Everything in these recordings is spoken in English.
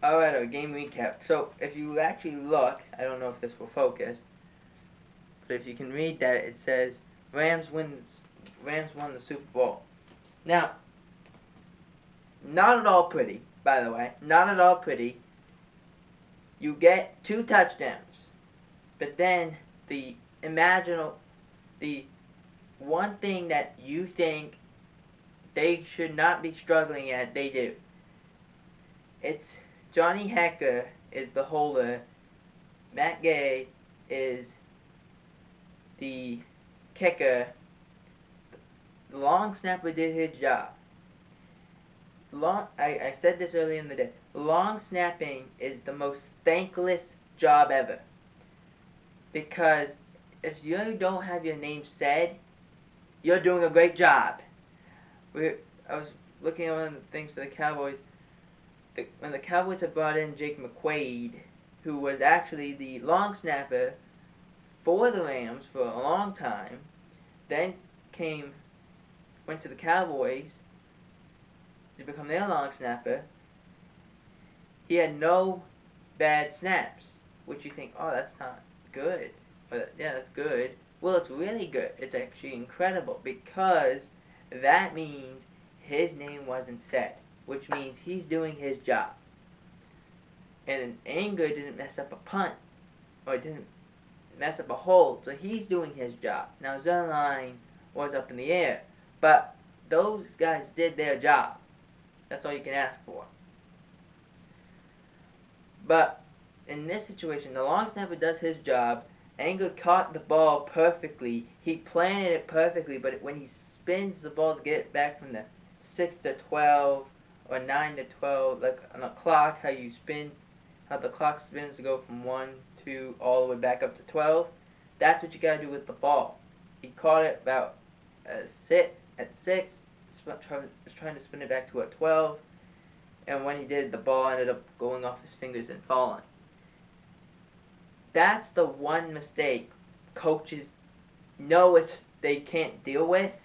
Alright, our game recap. So, if you actually look, I don't know if this will focus, but if you can read that, it says Rams won the Super Bowl. Now, not at all pretty, by the way. Not at all pretty. You get 2 touchdowns, but then the the one thing that you think they should not be struggling at, they do. It's Johnny Hekker is the holder. Matt Gay is the kicker. The long snapper did his job. I said this earlier in the day. Long snapping is the most thankless job ever. Because if you don't have your name said, you're doing a great job. I was looking at one of the things for the Cowboys. When the Cowboys had brought in Jake McQuaid, who was actually the long snapper for the Rams for a long time, then went to the Cowboys to become their long snapper. He had no bad snaps, which you think, oh, that's not good. But yeah, that's good. Well, it's really good. It's actually incredible because that means his name wasn't said, which means he's doing his job. And Anger didn't mess up a punt or didn't mess up a hold, so he's doing his job. Now Zerline was up in the air, but those guys did their job. That's all you can ask for. But in this situation, the long snapper does his job. Anger caught the ball perfectly. He planted it perfectly, but when he spins the ball to get it back from the 6 to 12 or 9 to 12, like on a clock, how the clock spins to go from 1, 2, all the way back up to 12, that's what you gotta do with the ball. He caught it about at 6, was trying to spin it back to a 12, and when he did, the ball ended up going off his fingers and falling. That's the one mistake coaches know they can't deal with,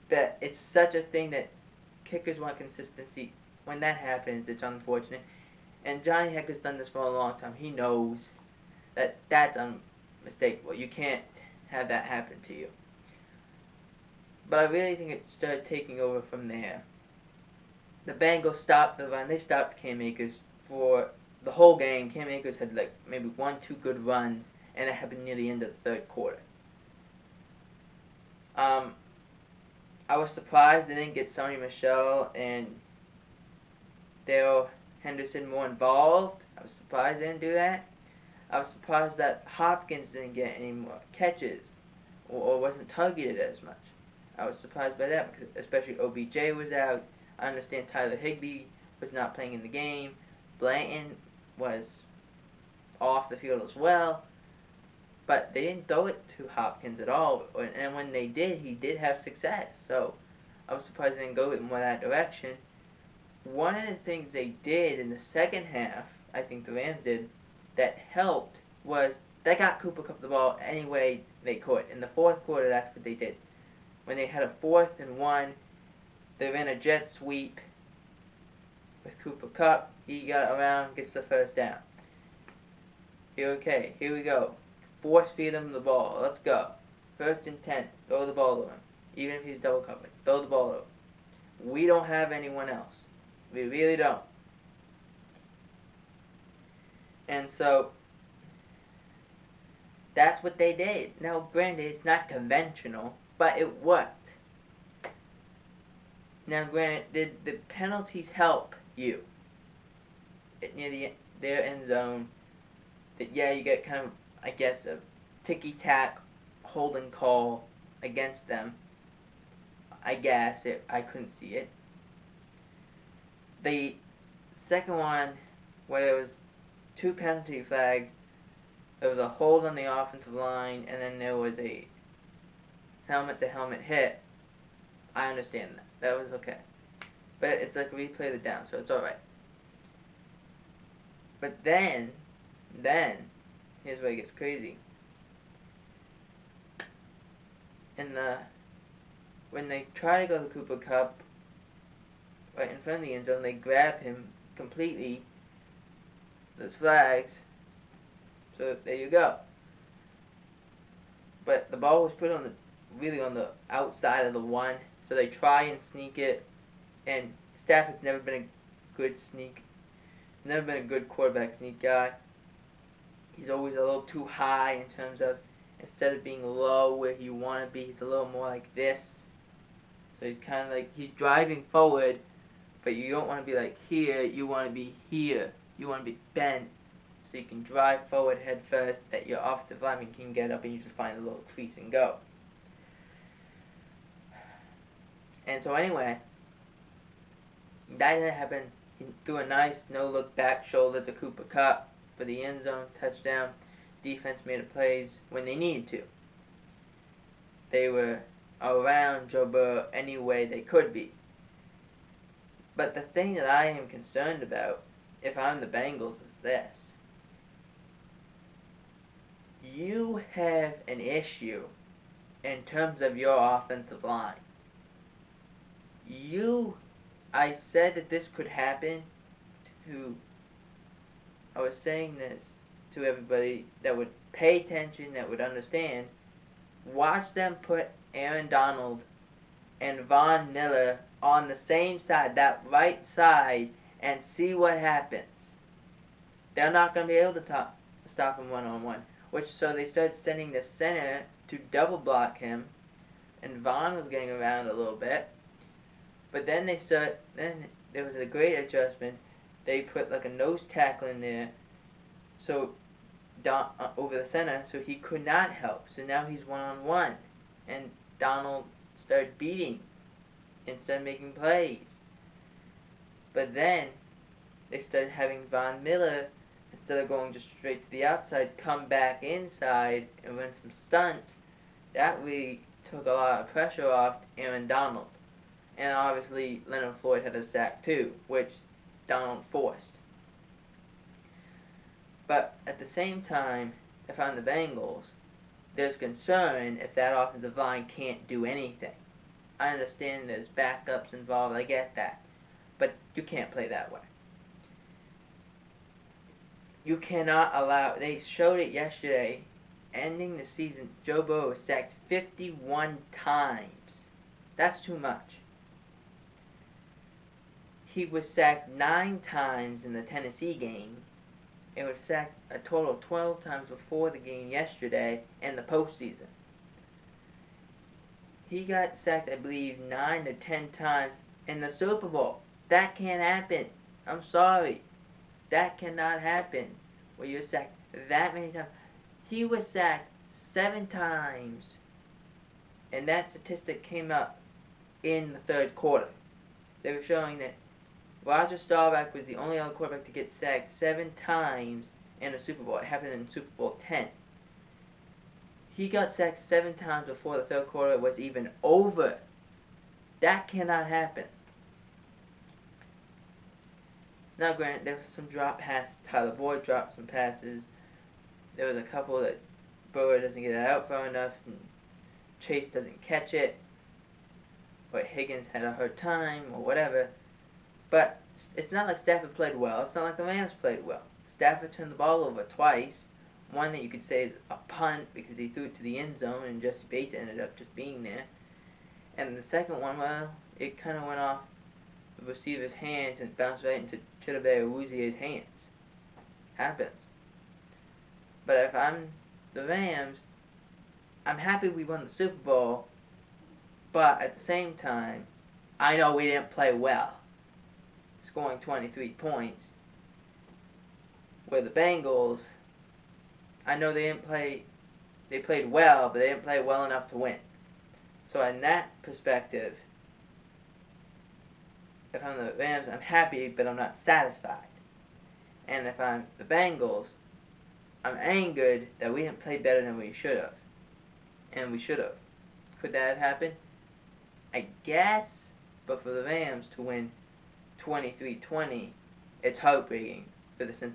that it's such a thing that kickers want consistency. When that happens, it's unfortunate. And Johnny Hecker's done this for a long time. He knows that that's unmistakable. You can't have that happen to you. But I really think it started taking over from there. The Bengals stopped the run. They stopped Cam Akers for the whole game. Cam Akers had like maybe 1, 2 good runs, and it happened near the end of the third quarter. I was surprised they didn't get Sony Michel and Dale Henderson more involved. I was surprised they didn't do that. I was surprised that Hopkins didn't get any more catches or wasn't targeted as much. I was surprised by that because especially OBJ was out. I understand Tyler Higbee was not playing in the game. Blanton was off the field as well. But they didn't throw it to Hopkins at all. And when they did, he did have success. So I was surprised they didn't go more that direction. One of the things they did in the second half, I think the Rams did, that helped was they got Cooper Kupp the ball any way they could. In the fourth quarter, that's what they did. When they had a 4th and 1, they ran a jet sweep with Cooper Kupp. He got around, gets the first down. Okay, here we go. Force feed him the ball. Let's go. 1st and 10. Throw the ball to him. Even if he's double covered. Throw the ball to him. We don't have anyone else. We really don't. And so, that's what they did. Now, granted, it's not conventional, but it worked. Now, granted, did the penalties help you? Near their end zone, yeah, you get kind of, I guess, a ticky-tack holding call against them. I guess. I couldn't see it. The second one, where there was 2 penalty flags, there was a hold on the offensive line, and then there was a helmet-to-helmet hit. I understand that. That was okay. But it's like replay the down, so it's alright. But then, here's where it gets crazy. When they try to go to Cooper Kupp, right in front of the end zone, they grab him completely, There's flags. So there you go. But the ball was put on the outside of the one, so they try and sneak it. And Stafford's never been a good quarterback sneak guy. He's always a little too high in terms of, instead of being low where you want to be, he's a little more like this. So he's kind of like, he's driving forward, but you don't want to be like here, you want to be here. You want to be bent, so you can drive forward head first, that your offensive lineman can get up and you just find a little crease and go. And so anyway, that didn't happen. He threw a nice no-look back shoulder to Cooper Kupp for the end zone touchdown. Defense made the plays when they needed to. They were around Joe Burrow any way they could be. But the thing that I am concerned about, if I'm the Bengals, is this. You have an issue in terms of your offensive line. I said that this could happen I was saying this to everybody that would pay attention, that would understand. Watch them put Aaron Donald and Von Miller on the same side, that right side, and see what happens. They're not going to be able to stop him one-on-one. So they started sending the center to double block him, and Von was getting around a little bit. But then there was a great adjustment. They put like a nose tackle in there, so over the center, so he could not help. So now he's one-on-one, and Donald started beating instead of making plays. But then they started having Von Miller, instead of going just straight to the outside, come back inside and run some stunts. That really took a lot of pressure off Aaron Donald. And obviously Leonard Floyd had a sack too, which Donald forced. But at the same time, if I'm the Bengals, there's concern if that offensive line can't do anything. I understand there's backups involved, I get that. But you can't play that way. You cannot allow, they showed it yesterday, ending the season, Joe Burrow was sacked 51 times. That's too much. He was sacked 9 times in the Tennessee game. It was sacked a total of 12 times before the game yesterday in the postseason. He got sacked, I believe, 9 to 10 times in the Super Bowl. That can't happen. I'm sorry. That cannot happen where you're sacked that many times. He was sacked 7 times, and that statistic came up in the third quarter. They were showing that Roger Staubach was the only other quarterback to get sacked 7 times in a Super Bowl. It happened in Super Bowl 10. He got sacked 7 times before the third quarter was even over. That cannot happen. Now, granted, there were some drop passes. Tyler Boyd dropped some passes. There was a couple that Burrow doesn't get it out far enough, and Chase doesn't catch it, or Higgins had a hard time, or whatever. But it's not like Stafford played well. It's not like the Rams played well. Stafford turned the ball over twice. One that you could say is a punt because he threw it to the end zone and Jesse Bates ended up just being there. And the second one, well, it kind of went off the receiver's hands and bounced right into Chidobe Awuzie's hands. Happens. But if I'm the Rams, I'm happy we won the Super Bowl, but at the same time, I know we didn't play well, scoring 23 points. Where the Bengals, I know they played well, but they didn't play well enough to win. So in that perspective, if I'm the Rams, I'm happy, but I'm not satisfied. And if I'm the Bengals, I'm angered that we didn't play better than we should have. And we should have. Could that have happened? I guess, but for the Rams to win 23-20, it's heartbreaking for the Cincinnati